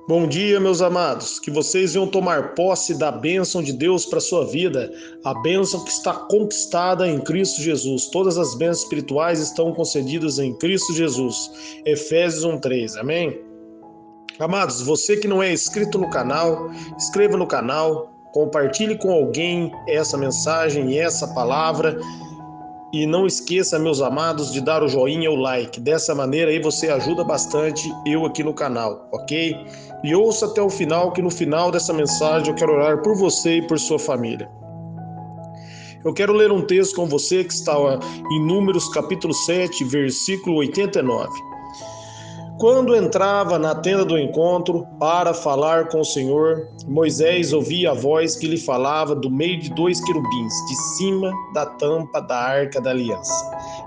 Bom dia, meus amados. Que vocês venham tomar posse da bênção de Deus para a sua vida, a bênção que está conquistada em Cristo Jesus. Todas as bênçãos espirituais estão concedidas em Cristo Jesus. Efésios 1:3. Amém? Amados, você que não é inscrito no canal, inscreva no canal, compartilhe com alguém essa mensagem e essa palavra. E não esqueça, meus amados, de dar o joinha ou like. Dessa maneira aí você ajuda bastante eu aqui no canal, ok? E ouça até o final, que no final dessa mensagem eu quero orar por você e por sua família. Eu quero ler um texto com você que está em Números capítulo 7, versículo 89. Quando entrava na tenda do encontro para falar com o Senhor, Moisés ouvia a voz que lhe falava do meio de dois querubins, de cima da tampa da arca da aliança.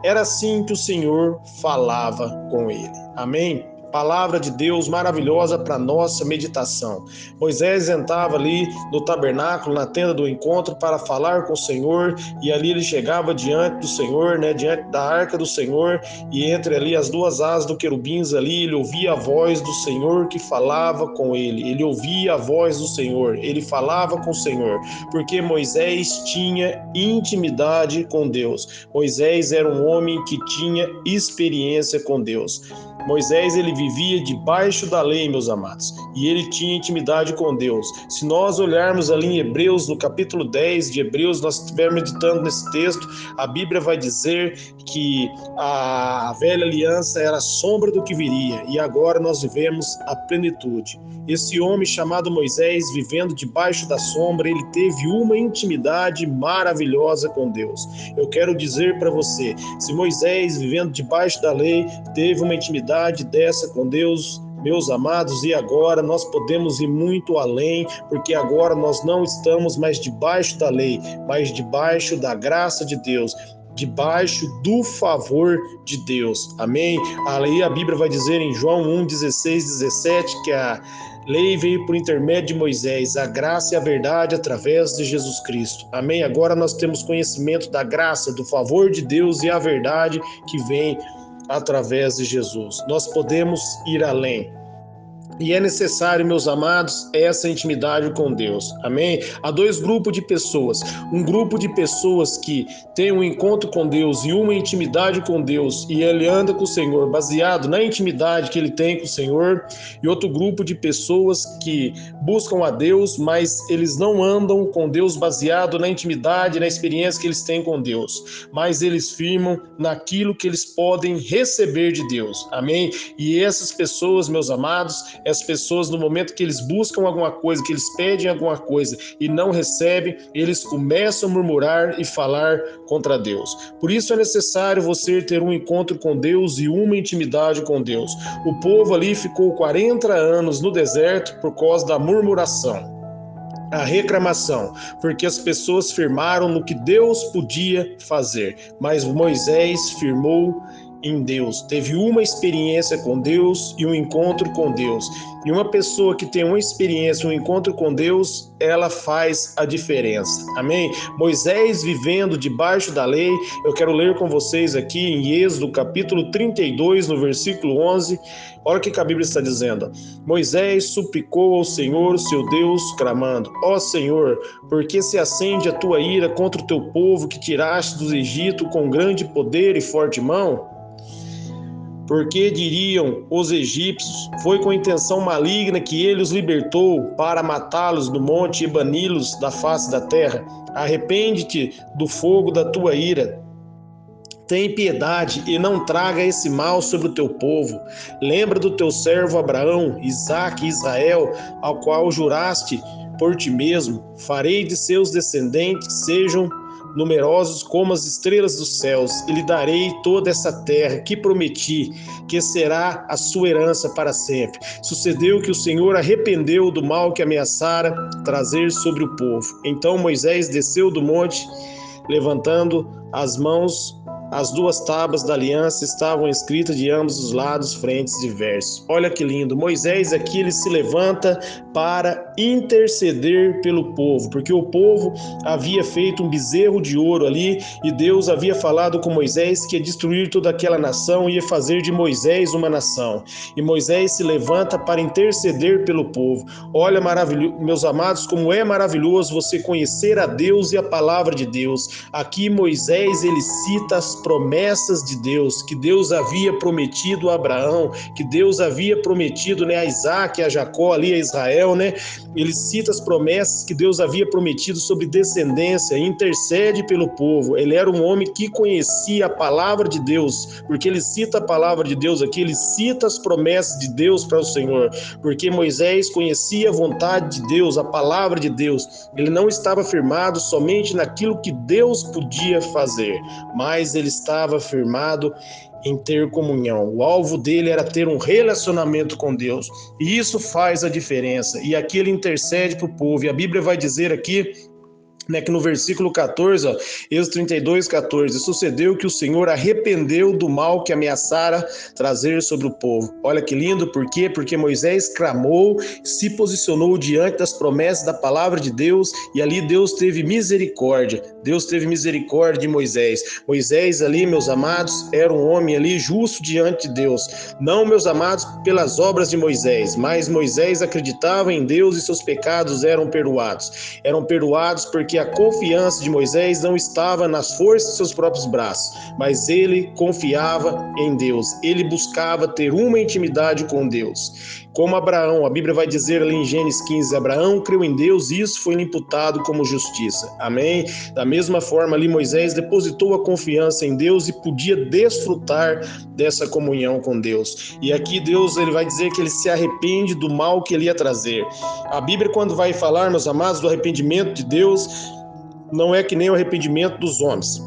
Era assim que o Senhor falava com ele. Amém? Palavra de Deus maravilhosa para nossa meditação. Moisés entrava ali no tabernáculo, na tenda do encontro, para falar com o Senhor, e ali ele chegava diante do Senhor, diante da arca do Senhor, e entre ali as duas asas do querubins ali, ele ouvia a voz do Senhor que falava com ele. Ele ouvia a voz do Senhor, ele falava com o Senhor, porque Moisés tinha intimidade com Deus. Moisés era um homem que tinha experiência com Deus. Moisés, ele vivia debaixo da lei, meus amados, e ele tinha intimidade com Deus. Se nós olharmos ali em Hebreus, no capítulo 10 de Hebreus, nós estivermos meditando nesse texto, a Bíblia vai dizer que a velha aliança era a sombra do que viria, e agora nós vivemos a plenitude. Esse homem chamado Moisés, vivendo debaixo da sombra, ele teve uma intimidade maravilhosa com Deus. Eu quero dizer para você, se Moisés, vivendo debaixo da lei, teve uma intimidade dessa com Deus, meus amados, e agora nós podemos ir muito além, porque agora nós não estamos mais debaixo da lei, mas debaixo da graça de Deus, debaixo do favor de Deus. Amém? Aí a Bíblia vai dizer em João 1:16-17 que a lei veio por intermédio de Moisés, a graça e a verdade através de Jesus Cristo. Amém? Agora nós temos conhecimento da graça, do favor de Deus e a verdade que vem através de Jesus. Nós podemos ir além. E é necessário, meus amados, essa intimidade com Deus. Amém? Há dois grupos de pessoas. Um grupo de pessoas que tem um encontro com Deus e uma intimidade com Deus, e ele anda com o Senhor baseado na intimidade que ele tem com o Senhor. E outro grupo de pessoas que buscam a Deus, mas eles não andam com Deus baseado na intimidade, na experiência que eles têm com Deus. Mas eles firmam naquilo que eles podem receber de Deus. Amém? E essas pessoas, meus amados, as pessoas, no momento que eles buscam alguma coisa, que eles pedem alguma coisa e não recebem, eles começam a murmurar e falar contra Deus. Por isso é necessário você ter um encontro com Deus e uma intimidade com Deus. O povo ali ficou 40 anos no deserto por causa da murmuração, a reclamação, porque as pessoas firmaram no que Deus podia fazer, mas Moisés firmou em Deus, teve uma experiência com Deus e um encontro com Deus. E uma pessoa que tem uma experiência, um encontro com Deus, ela faz a diferença. Amém? Moisés vivendo debaixo da lei, eu quero ler com vocês aqui em Êxodo capítulo 32, no versículo 11. Olha o que a Bíblia está dizendo. Moisés suplicou ao Senhor, seu Deus, clamando: ó Senhor, por que se acende a tua ira contra o teu povo que tiraste do Egito com grande poder e forte mão? Porque diriam os egípcios, foi com intenção maligna que ele os libertou para matá-los no monte e bani-los da face da terra. Arrepende-te do fogo da tua ira. Tem piedade e não traga esse mal sobre o teu povo. Lembra do teu servo Abraão, Isaque e Israel, ao qual juraste por ti mesmo. Farei de seus descendentes que sejam numerosos como as estrelas dos céus, e lhe darei toda essa terra que prometi, que será a sua herança para sempre. Sucedeu que o Senhor arrependeu do mal que ameaçara trazer sobre o povo. Então Moisés desceu do monte, levantando as mãos As duas tábuas da aliança estavam escritas de ambos os lados, frentes e versos. Olha que lindo. Moisés aqui ele se levanta para interceder pelo povo, porque o povo havia feito um bezerro de ouro ali e Deus havia falado com Moisés que ia destruir toda aquela nação e ia fazer de Moisés uma nação. E Moisés se levanta para interceder pelo povo. Olha, maravilhoso, meus amados, como é maravilhoso você conhecer a Deus e a palavra de Deus. Aqui Moisés ele cita as promessas de Deus, que Deus havia prometido a Abraão, que Deus havia prometido, né, a Isaac, a Jacó, ali a Israel, né? Ele cita as promessas que Deus havia prometido sobre descendência, intercede pelo povo. Ele era um homem que conhecia a palavra de Deus, porque ele cita a palavra de Deus aqui, ele cita as promessas de Deus para o Senhor, porque Moisés conhecia a vontade de Deus, a palavra de Deus. Ele não estava firmado somente naquilo que Deus podia fazer, mas ele estava firmado em ter comunhão. O alvo dele era ter um relacionamento com Deus. E isso faz a diferença. E aqui ele intercede para o povo. E a Bíblia vai dizer aqui, né, que no versículo 14, ó, Êxodo 32, 14, sucedeu que o Senhor arrependeu do mal que ameaçara trazer sobre o povo. Olha que lindo, por quê? Porque Moisés clamou, se posicionou diante das promessas da palavra de Deus, e ali Deus teve misericórdia. Deus teve misericórdia de Moisés. Moisés ali, meus amados, era um homem ali justo diante de Deus. Não, meus amados, pelas obras de Moisés, mas Moisés acreditava em Deus e seus pecados eram perdoados. Eram perdoados porque a confiança de Moisés não estava nas forças de seus próprios braços, mas ele confiava em Deus. Ele buscava ter uma intimidade com Deus. Como Abraão, a Bíblia vai dizer ali em Gênesis 15, Abraão creu em Deus e isso foi imputado como justiça. Amém? Da mesma forma ali Moisés depositou a confiança em Deus e podia desfrutar dessa comunhão com Deus. E aqui Deus ele vai dizer que ele se arrepende do mal que ele ia trazer. A Bíblia, quando vai falar, meus amados, do arrependimento de Deus, não é que nem o arrependimento dos homens.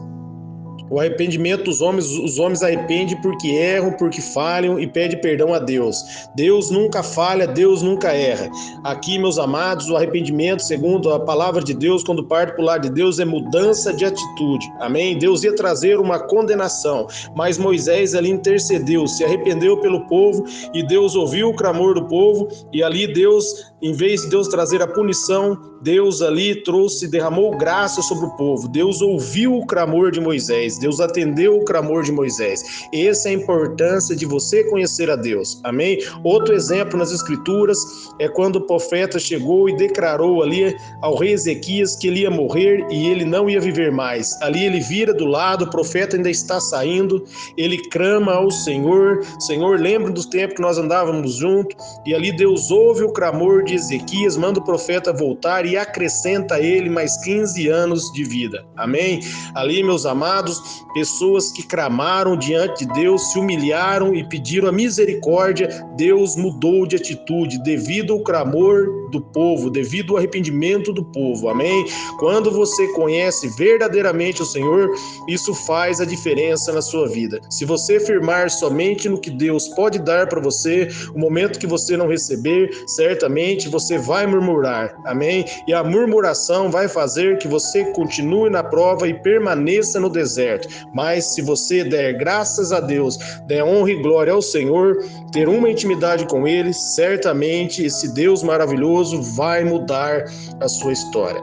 O arrependimento dos homens, os homens arrependem porque erram, porque falham e pedem perdão a Deus. Deus nunca falha, Deus nunca erra. Aqui, meus amados, o arrependimento, segundo a palavra de Deus, quando parte para o lado de Deus, é mudança de atitude. Amém? Deus ia trazer uma condenação, mas Moisés ali intercedeu, se arrependeu pelo povo e Deus ouviu o clamor do povo e ali Deus, em vez de Deus trazer a punição, Deus ali derramou graça sobre o povo. Deus ouviu o clamor de Moisés. Deus atendeu o clamor de Moisés. Essa é a importância de você conhecer a Deus. Amém? Outro exemplo nas Escrituras é quando o profeta chegou e declarou ali ao rei Ezequias que ele ia morrer e ele não ia viver mais. Ali ele vira do lado, o profeta ainda está saindo, ele clama ao Senhor. Senhor, lembra dos tempos que nós andávamos juntos? E ali Deus ouve o clamor de Ezequias, manda o profeta voltar e acrescenta a ele mais 15 anos de vida. Amém? Ali, meus amados, pessoas que clamaram diante de Deus, se humilharam e pediram a misericórdia, Deus mudou de atitude devido ao clamor do povo, devido ao arrependimento do povo. Amém? Quando você conhece verdadeiramente o Senhor, isso faz a diferença na sua vida. Se você firmar somente no que Deus pode dar para você, o momento que você não receber, certamente você vai murmurar. Amém? E a murmuração vai fazer que você continue na prova e permaneça no deserto. Mas se você der graças a Deus, der honra e glória ao Senhor, ter uma intimidade com Ele, certamente esse Deus maravilhoso vai mudar a sua história.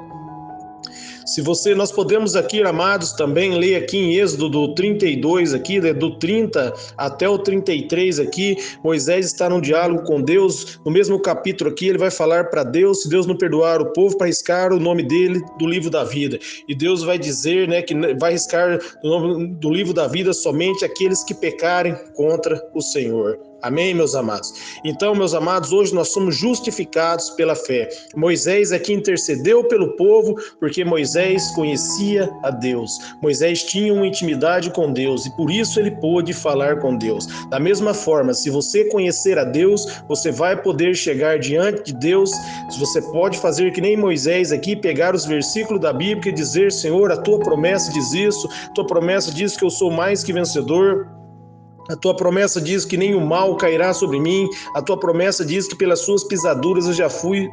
Nós podemos aqui, amados, também ler aqui em Êxodo do 32 aqui, do 30 até o 33 aqui, Moisés está num diálogo com Deus, no mesmo capítulo aqui ele vai falar para Deus, se Deus não perdoar o povo, para riscar o nome dele do livro da vida, e Deus vai dizer, né, que vai riscar o nome do livro da vida somente aqueles que pecarem contra o Senhor. Amém, meus amados? Então, meus amados, hoje nós somos justificados pela fé. Moisés aqui intercedeu pelo povo porque Moisés conhecia a Deus. Moisés tinha uma intimidade com Deus e por isso ele pôde falar com Deus. Da mesma forma, se você conhecer a Deus, você vai poder chegar diante de Deus. Você pode fazer que nem Moisés aqui, pegar os versículos da Bíblia e dizer, Senhor, a tua promessa diz isso, a tua promessa diz que eu sou mais que vencedor. A tua promessa diz que nenhum mal cairá sobre mim. A tua promessa diz que pelas suas pisaduras eu já fui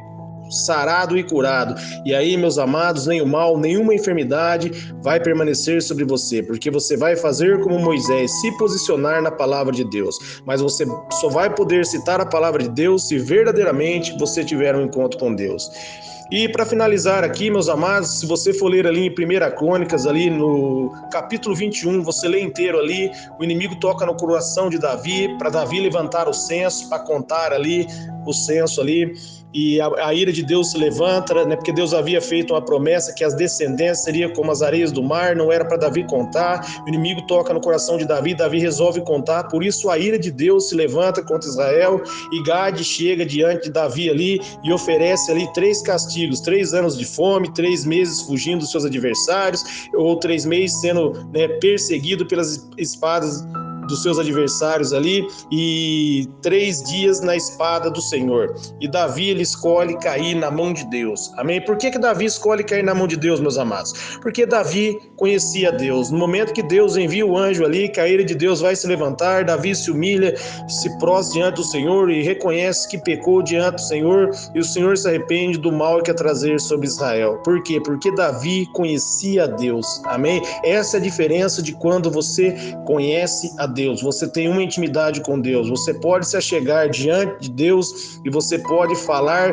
sarado e curado. E aí, meus amados, nem o mal, nenhuma enfermidade vai permanecer sobre você, porque você vai fazer como Moisés, se posicionar na palavra de Deus. Mas você só vai poder citar a palavra de Deus se verdadeiramente você tiver um encontro com Deus. E para finalizar aqui, meus amados, se você for ler ali em 1 Crônicas, ali no capítulo 21, você lê inteiro ali, o inimigo toca no coração de Davi, para Davi levantar o censo, para contar ali o censo ali, e a ira de Deus se levanta, né, porque Deus havia feito uma promessa que as descendências seriam como as areias do mar, não era para Davi contar, o inimigo toca no coração de Davi, Davi resolve contar, por isso a ira de Deus se levanta contra Israel, e Gade chega diante de Davi ali e oferece ali 3 castigos, 3 anos de fome, 3 meses fugindo dos seus adversários, ou 3 meses sendo, né, perseguido pelas espadas dos seus adversários ali, e 3 dias na espada do Senhor. E Davi, ele escolhe cair na mão de Deus. Amém? Por que Davi escolhe cair na mão de Deus, meus amados? Porque Davi conhecia Deus. No momento que Deus envia o anjo ali, que a ira de Deus vai se levantar, Davi se humilha, se prostra diante do Senhor e reconhece que pecou diante do Senhor, e o Senhor se arrepende do mal que quer trazer sobre Israel. Por quê? Porque Davi conhecia Deus. Amém? Essa é a diferença de quando você conhece a Deus, você tem uma intimidade com Deus, você pode se achegar diante de Deus e você pode falar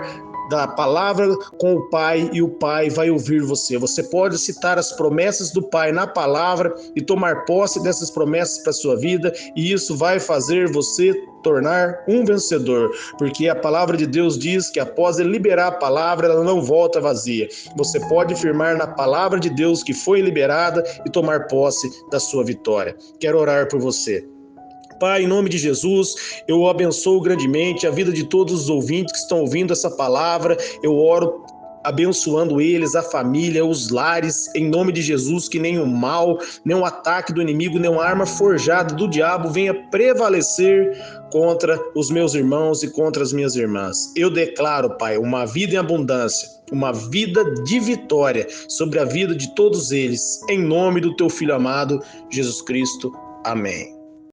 da palavra com o Pai e o Pai vai ouvir você. Você pode citar as promessas do Pai na palavra e tomar posse dessas promessas para a sua vida, e isso vai fazer você tornar um vencedor, porque a palavra de Deus diz que após ele liberar a palavra, ela não volta vazia. Você pode firmar na palavra de Deus que foi liberada e tomar posse da sua vitória. Quero orar por você. Pai, em nome de Jesus, eu abençoo grandemente a vida de todos os ouvintes que estão ouvindo essa palavra. Eu oro abençoando eles, a família, os lares, em nome de Jesus, que nenhum mal, nenhum ataque do inimigo, nenhuma arma forjada do diabo venha prevalecer contra os meus irmãos e contra as minhas irmãs. Eu declaro, Pai, uma vida em abundância, uma vida de vitória sobre a vida de todos eles, em nome do Teu Filho amado, Jesus Cristo. Amém.